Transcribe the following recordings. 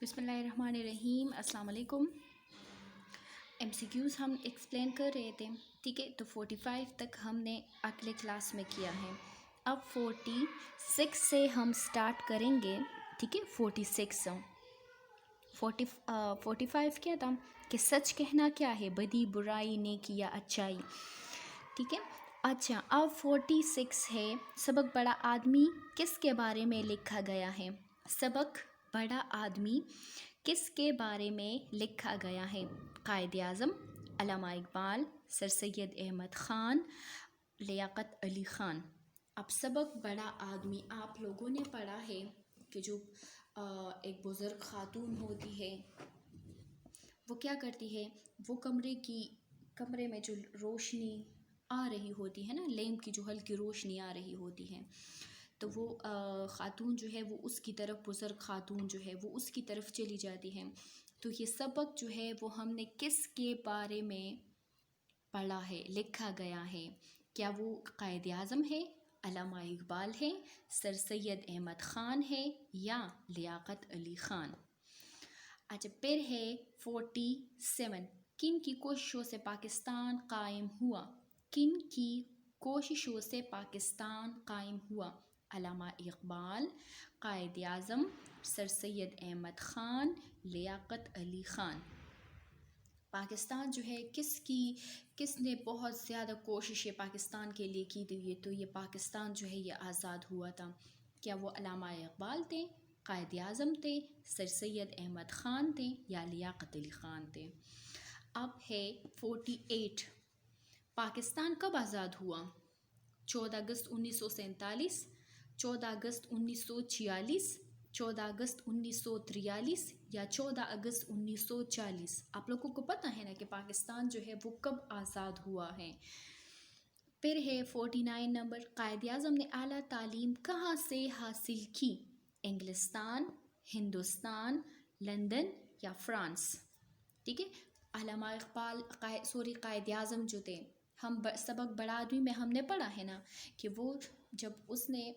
بسم اللہ الرحمن الرحیم. السلام علیکم. MCQs ہم ایکسپلین کر رہے تھے. ٹھیک ہے، تو 45 تک ہم نے اگلے کلاس میں کیا ہے. اب 46 سے ہم سٹارٹ کریں گے. ٹھیک ہے، 45 کیا تھا کہ سچ کہنا کیا ہے، بدی برائی نیکی یا اچھائی. ٹھیک ہے، اچھا اب 46 ہے سبق بڑا آدمی کس کے بارے میں لکھا گیا ہے. سبق بڑا آدمی کس کے بارے میں لکھا گیا ہے؟ قائد اعظم، علامہ اقبال، سر سید احمد خان، لیاقت علی خان. اب سبق بڑا آدمی آپ لوگوں نے پڑھا ہے کہ جو ایک بزرگ خاتون ہوتی ہے وہ کیا کرتی ہے، وہ کمرے میں جو روشنی آ رہی ہوتی ہے نا، لیمپ کی جو ہلکی روشنی آ رہی ہوتی ہے، تو وہ خاتون جو ہے وہ اس کی طرف، بزرگ خاتون جو ہے وہ اس کی طرف چلی جاتی ہے. تو یہ سبق جو ہے وہ ہم نے کس کے بارے میں پڑھا ہے، لکھا گیا ہے؟ کیا وہ قائد اعظم ہے، علامہ اقبال ہے، سر سید احمد خان ہے یا لیاقت علی خان؟ اچھا پھر ہے 47. کن کی کوششوں سے پاکستان قائم ہوا؟ کن کی کوششوں سے پاکستان قائم ہوا؟ علامہ اقبال، قائد اعظم، سر سید احمد خان، لیاقت علی خان. پاکستان جو ہے کس نے بہت زیادہ کوششیں پاکستان کے لیے کی تھی، تو یہ پاکستان جو ہے یہ آزاد ہوا تھا. کیا وہ علامہ اقبال تھے، قائد اعظم تھے، سر سید احمد خان تھے یا لیاقت علی خان تھے؟ اب ہے 48. پاکستان کب آزاد ہوا؟ 14 اگست 1947، 14 اگست 1946، 14 اگست 1943 یا 14 اگست 1940؟ آپ لوگوں کو پتہ ہے نا کہ پاکستان جو ہے وہ کب آزاد ہوا ہے. پھر ہے 49 نمبر. قائد اعظم نے اعلیٰ تعلیم کہاں سے حاصل کی؟ انگلستان، ہندوستان، لندن یا فرانس؟ ٹھیک ہے، علامہ اقبال قائد اعظم جو تھے، ہم سبق بڑا آدمی میں ہم نے پڑھا ہے نا کہ وہ جب اس نے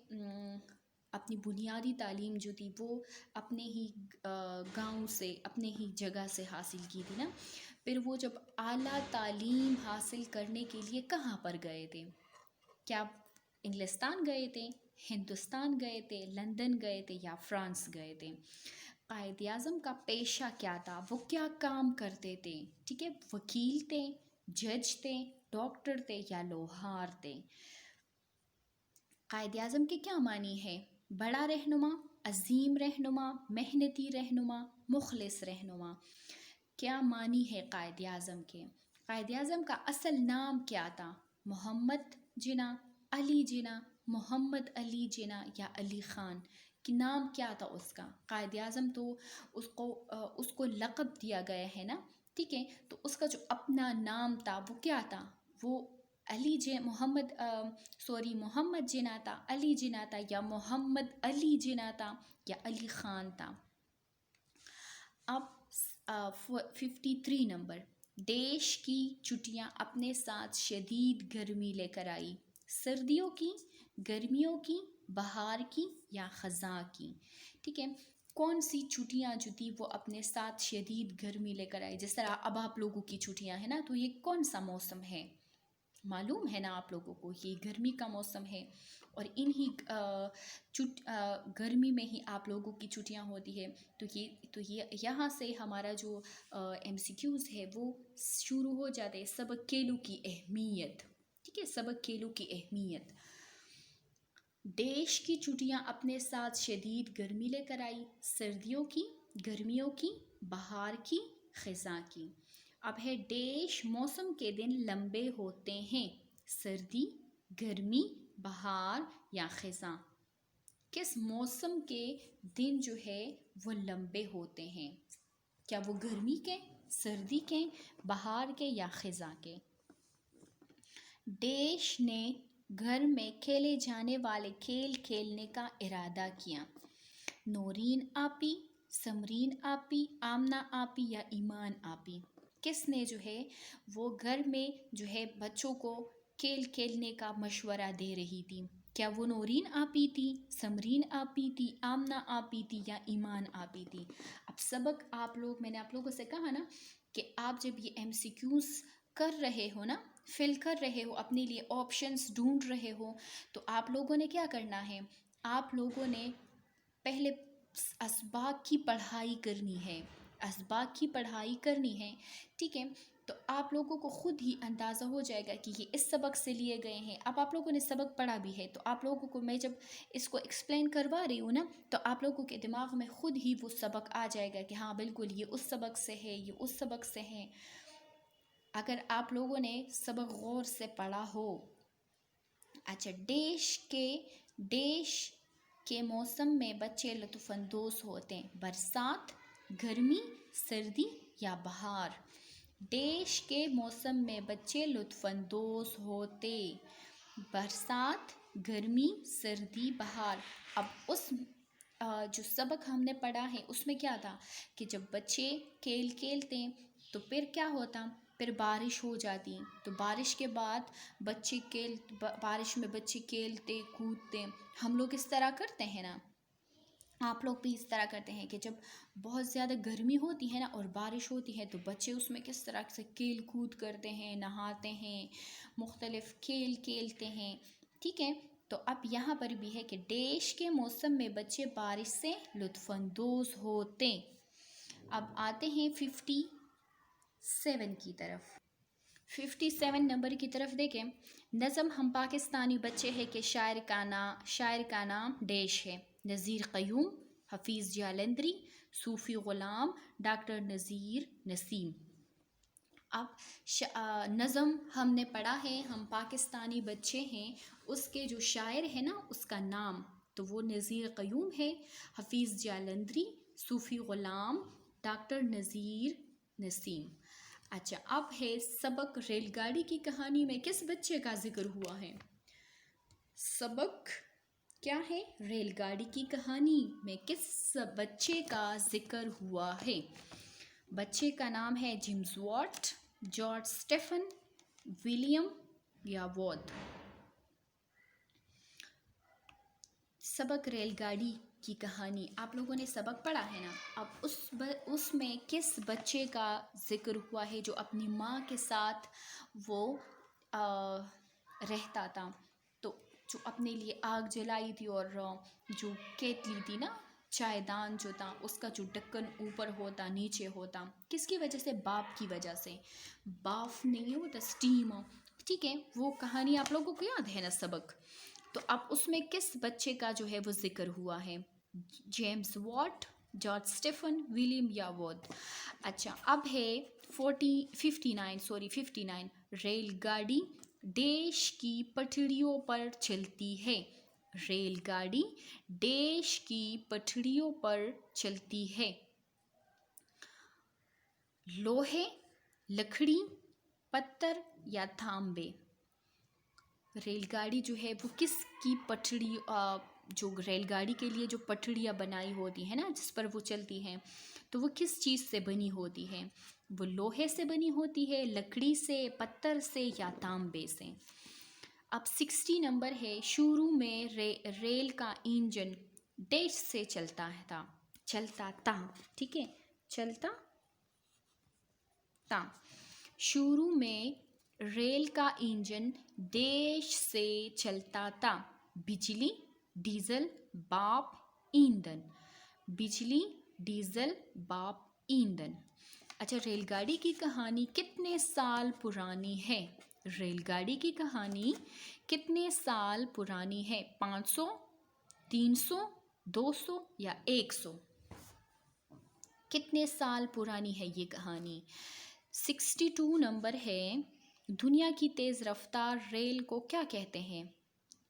اپنی بنیادی تعلیم جو تھی وہ اپنے ہی گاؤں سے، اپنے ہی جگہ سے حاصل کی تھی نا. پھر وہ جب اعلیٰ تعلیم حاصل کرنے کے لیے کہاں پر گئے تھے؟ کیا انگلستان گئے تھے، ہندوستان گئے تھے، لندن گئے تھے یا فرانس گئے تھے؟ قائد اعظم کا پیشہ کیا تھا، وہ کیا کام کرتے تھے؟ ٹھیک ہے، وکیل تھے، جج تھے، ڈاکٹر تھے یا لوہار تھے؟ قائد اعظم کے کیا معنی ہے؟ بڑا رہنما، عظیم رہنما، محنتی رہنما، مخلص رہنما. کیا معنی ہے قائد اعظم کے؟ قائد اعظم کا اصل نام کیا تھا؟ محمد جناح، علی جناح، محمد علی جناح یا علی خان؟ کہ نام کیا تھا اس کا؟ قائد اعظم تو اس کو لقب دیا گیا ہے نا. ٹھیک ہے، تو اس کا جو اپنا نام تھا وہ کیا تھا؟ وہ محمد جناح تھا، علی جناح تھا یا محمد علی جناح تھا یا علی خان تھا؟ اب 53 نمبر. دیش کی چھٹیاں اپنے ساتھ شدید گرمی لے کر آئی. سردیوں کی، گرمیوں کی، بہار کی یا خزاں کی؟ ٹھیک ہے، کون سی چھٹیاں جو تھی وہ اپنے ساتھ شدید گرمی لے کر آئی؟ جس طرح اب آپ لوگوں کی چھٹیاں ہیں نا، تو یہ کون سا موسم ہے؟ معلوم ہے نا آپ لوگوں کو، یہ گرمی کا موسم ہے اور انہی گرمی میں ہی آپ لوگوں کی چھٹیاں ہوتی ہے. تو یہاں سے ہمارا جو MCQs ہے وہ شروع ہو جاتے ہیں. سبق کھیلوں کی اہمیت. ٹھیک ہے، سبق کھیلوں کی اہمیت. دیش کی چھٹیاں اپنے ساتھ شدید گرمی لے کر آئی. سردیوں کی، گرمیوں کی، بہار کی، خزاں کی. اب ہے دیش موسم کے دن لمبے ہوتے ہیں. سردی، گرمی، بہار یا خزاں؟ کس موسم کے دن جو ہے وہ لمبے ہوتے ہیں؟ کیا وہ گرمی کے، سردی کے، بہار کے یا خزاں کے؟ دیش نے گھر میں کھیلے جانے والے کھیل کھیلنے کا ارادہ کیا. نورین آپی، سمرین آپی، آمنہ آپی یا ایمان آپی؟ کس نے جو ہے وہ گھر میں جو ہے بچوں کو کھیل کھیلنے کا مشورہ دے رہی تھی؟ کیا وہ نورین آپی تھی، سمرین آپی تھی، آمنہ آپی تھی یا ایمان آپی تھی؟ اب سبق میں نے آپ لوگوں سے کہا نا کہ آپ جب یہ ایم سی کیوز کر رہے ہو نا، فل کر رہے ہو، اپنے لیے آپشنز ڈھونڈ رہے ہو، تو آپ لوگوں نے کیا کرنا ہے، آپ لوگوں نے پہلے اسباق کی پڑھائی کرنی ہے، ٹھیک ہے؟ تو آپ لوگوں کو خود ہی اندازہ ہو جائے گا کہ یہ اس سبق سے لیے گئے ہیں۔ اب آپ لوگوں نے سبق پڑھا بھی ہے، تو آپ لوگوں کو میں جب اس کو ایکسپلین کروا رہی ہوں نا، تو آپ لوگوں کے دماغ میں خود ہی وہ سبق آ جائے گا کہ ہاں بالکل یہ اس سبق سے ہے، یہ اس سبق سے ہے۔ اگر آپ لوگوں نے سبق غور سے پڑھا ہو۔ اچھا، ڈیش کے موسم میں بچے لطف اندوز ہوتے ہیں، برسات، گرمی، سردی یا بہار؟ ڈیش کے موسم میں بچے لطف اندوز ہوتے، برسات، گرمی، سردی، بہار۔ اب اس جو سبق ہم نے پڑھا ہے اس میں کیا تھا کہ جب بچے کھیلتے ہیں تو پھر کیا ہوتا، پھر بارش ہو جاتی، تو بارش کے بعد بارش میں بچے کھیلتے کودتے، ہم لوگ اس طرح کرتے ہیں نا، آپ لوگ بھی اس طرح کرتے ہیں کہ جب بہت زیادہ گرمی ہوتی ہے نا اور بارش ہوتی ہے تو بچے اس میں کس طرح سے کھیل کود کرتے ہیں، نہاتے ہیں، مختلف کھیل کھیلتے ہیں، ٹھیک ہے؟ تو اب یہاں پر بھی ہے کہ ڈیش کے موسم میں بچے بارش سے لطف اندوز ہوتے۔ اب آتے ہیں 57 کی طرف۔ 57 نمبر کی طرف دیکھیں، نظم ہم پاکستانی بچے ہیں کہ شاعر کا نام ڈیش ہے، نذیر قیوم، حفیظ جالندری، صوفی غلام، ڈاکٹر نذیر نسیم۔ اب نظم ہم نے پڑھا ہے، ہم پاکستانی بچے ہیں، اس کے جو شاعر ہے نا اس کا نام تو وہ نذیر قیوم ہے، حفیظ جالندری، صوفی غلام، ڈاکٹر نذیر نسیم۔ اچھا، اب ہے سبق ریل گاڑی کی کہانی میں کس بچے کا ذکر ہوا ہے؟ سبق کیا ہے؟ ریل گاڑی کی کہانی میں کس بچے کا ذکر ہوا ہے؟ بچے کا نام ہے James Watt, George Stephen, William یا وودھ؟ سبق ریل گاڑی کی کہانی آپ لوگوں نے سبق پڑھا ہے نا، اب اس میں کس بچے کا ذکر ہوا ہے جو اپنی ماں کے ساتھ وہ رہتا تھا، تو جو اپنے لیے آگ جلائی تھی اور جو کیتلی تھی نا، چائے دان جو تھا اس کا جو ڈھکن اوپر ہوتا نیچے ہوتا، کس کی وجہ سے؟ باپ کی وجہ سے۔ باف نہیں ہوتا، اسٹیم، ٹھیک ہے؟ وہ کہانی آپ لوگوں کو یاد ہے نا سبق، تو اب اس میں کس بچے کا جو ہے وہ ذکر ہوا ہے؟ James Watt, George Stephen, William یا وودھ؟ اچھا، اب ہے 59 ریل گاڑی ڈیش کی پٹڑیوں پر چلتی ہے، ریل گاڑی ڈیش کی پٹڑیوں پر چلتی ہے، لوہے، لکڑی، پتھر یا تانبے؟ ریل گاڑی جو ہے وہ کس کی پٹڑی، جو ریل گاڑی کے لیے جو پٹڑیاں بنائی ہوتی ہیں نا جس پر وہ چلتی ہیں، تو وہ کس چیز سے بنی ہوتی ہے؟ وہ لوہے سے بنی ہوتی ہے، لکڑی سے، پتھر سے یا تانبے سے؟ اب 60 نمبر ہے، شروع میں ریل کا انجن ڈیش سے چلتا تھا، ٹھیک ہے؟ چلتا تھا، شروع میں ریل کا انجن ڈیش سے چلتا تھا، بجلی، ڈیزل، بھاپ، ایندھن؟ بجلی، ڈیزل، بھاپ، ایندھن۔ اچھا، ریل گاڑی کی کہانی کتنے سال پرانی ہے؟ ریل گاڑی کی کہانی کتنے سال پرانی ہے؟ 500، 300، 200 یا 100؟ کتنے سال پرانی ہے یہ کہانی؟ 62 نمبر ہے، دنیا کی تیز رفتار ریل کو کیا کہتے ہیں؟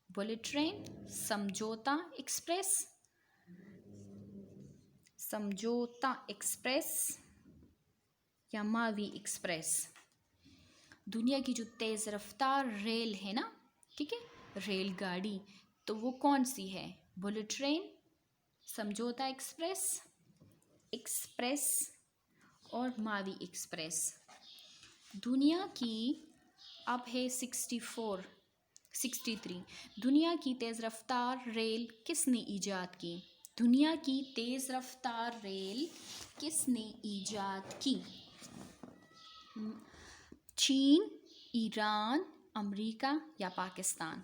بلٹ ٹرین، سمجھوتا ایکسپریس یا ماوی ایکسپریس؟ دنیا کی جو تیز رفتار ریل ہے نا، ٹھیک ہے، ریل گاڑی، تو وہ کون سی ہے؟ بلٹ ٹرین، سمجھوتا ایکسپریس اور ماوی ایکسپریس؟ دنیا کی اب ہے 64 63 دنیا کی تیز رفتار ریل کس نے ایجاد کی؟ دنیا کی تیز رفتار ریل کس نے ایجاد کی؟ چین، ایران، امریکہ یا پاکستان؟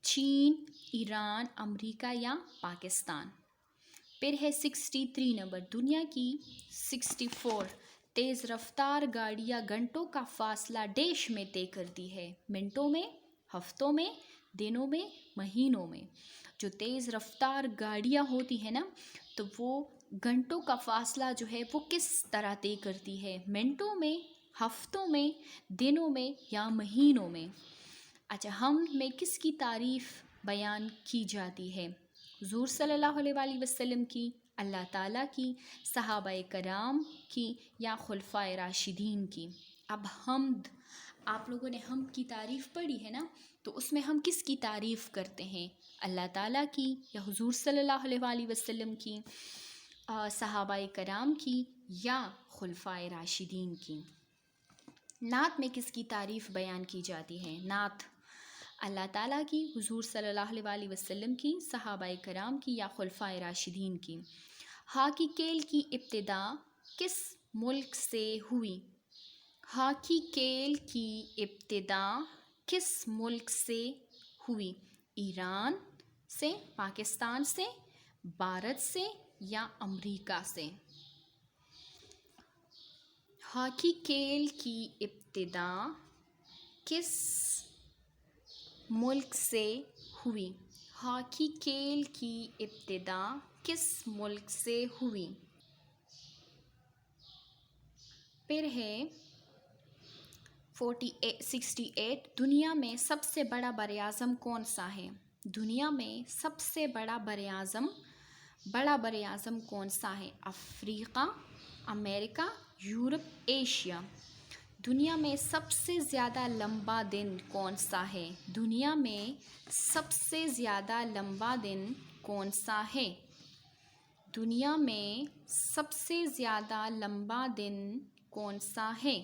چین، ایران، امریکہ یا پاکستان؟ پھر ہے 63 نمبر، دنیا کی 64 تیز رفتار گاڑیاں گھنٹوں کا فاصلہ ڈیش میں طے کرتی ہے، منٹوں میں، ہفتوں میں، دنوں میں، مہینوں میں؟ جو تیز رفتار گاڑیاں ہوتی ہیں نا تو وہ گھنٹوں کا فاصلہ جو ہے وہ کس طرح طے کرتی ہے، منٹوں میں، ہفتوں میں، دنوں میں یا مہینوں میں؟ اچھا، ہم میں کس کی تعریف بیان کی جاتی ہے؟ حضور صلی اللہ علیہ وآلہ وسلم کی، اللہ تعالیٰ کی، صحابہ کرام کی یا خلفائے راشدین کی؟ اب حمد، آپ لوگوں نے حمد کی تعریف پڑھی ہے نا، تو اس میں ہم کس کی تعریف کرتے ہیں؟ اللہ تعالیٰ کی یا حضور صلی اللہ علیہ وآلہ وسلم کی، صحابہ کرام کی یا خلفائے راشدین کی؟ نعت میں کس کی تعریف بیان کی جاتی ہے؟ نعت اللہ تعالیٰ کی، حضور صلی اللہ علیہ وآلہ وسلم کی، صحابہ کرام کی یا خلفائے راشدین کی؟ ہاکی کھیل کی ابتدا کس ملک سے ہوئی؟ ہاکی کھیل کی ابتدا کس ملک سے ہوئی؟ ایران سے، پاکستان سے، بھارت سے یا امریکہ سے؟ ہاکی کھیل کی ابتدا کس ملک سے ہوئی؟ ہاکی کھیل کی ابتدا کس ملک سے ہوئی؟ پھر ہے 68 دنیا میں سب سے بڑا براعظم کون سا ہے؟ دنیا میں سب سے بڑا براعظم کون سا ہے؟ افریقہ، امریکہ، یورپ، ایشیا؟ دنیا میں سب سے زیادہ لمبا دن کون سا ہے؟ دنیا میں سب سے زیادہ لمبا دن کون سا ہے؟ دنیا میں سب سے زیادہ لمبا دن کون سا ہے؟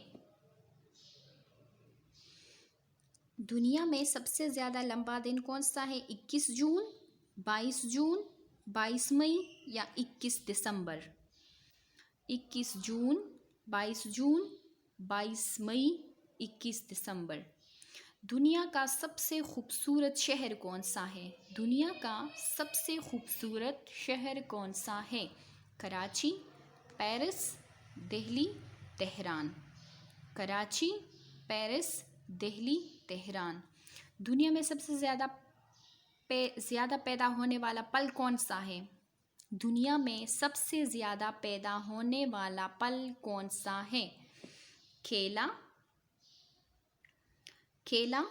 دنیا میں سب سے زیادہ لمبا دن کون سا ہے؟ 21 جون، 22 جون، 22 مئی یا 21 دسمبر؟ 21 جون، 22 جون، 22 مئی، 21 دسمبر؟ دنیا کا سب سے خوبصورت شہر کون سا ہے؟ دنیا کا سب سے خوبصورت شہر کون سا ہے؟ Karachi, Paris, Delhi, Tehran? Karachi, Paris, Delhi, Tehran? دنیا میں سب سے زیادہ پیدا ہونے والا پل کون سا ہے؟ دنیا میں سب سے زیادہ پیدا ہونے والا پل کون سا ہے؟ کیلا،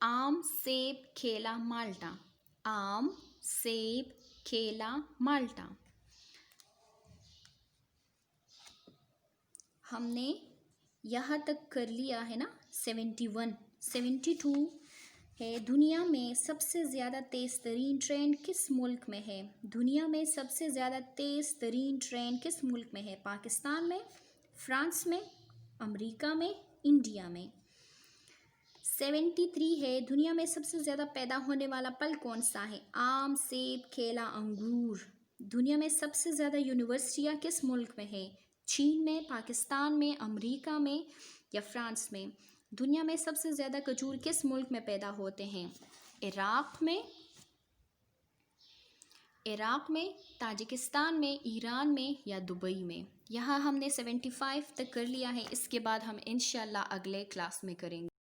آم، سیب، کیلا، مالٹا؟ آم، سیب، کیلا، مالٹا؟ ہم نے یہاں تک کر لیا ہے نا 71 72 ہے، دنیا میں سب سے زیادہ تیز ترین ٹرین کس ملک میں ہے؟ دنیا میں سب سے زیادہ تیز ترین ٹرین کس ملک میں ہے؟ پاکستان میں، فرانس میں، امریکہ میں، انڈیا میں؟ 73 ہے، دنیا میں سب سے زیادہ پیدا ہونے والا پھل کون سا ہے؟ آم، سیب، کیلا، انگور؟ دنیا میں سب سے زیادہ یونیورسٹیاں کس ملک میں ہے؟ چین میں، پاکستان میں، امریکہ میں یا فرانس میں؟ دنیا میں سب سے زیادہ کھجور کس ملک میں پیدا ہوتے ہیں؟ عراق میں، تاجکستان میں، ایران میں یا دبئی میں؟ یہاں ہم نے 75 تک کر لیا ہے، اس کے بعد ہم انشاءاللہ اگلے کلاس میں کریں گے۔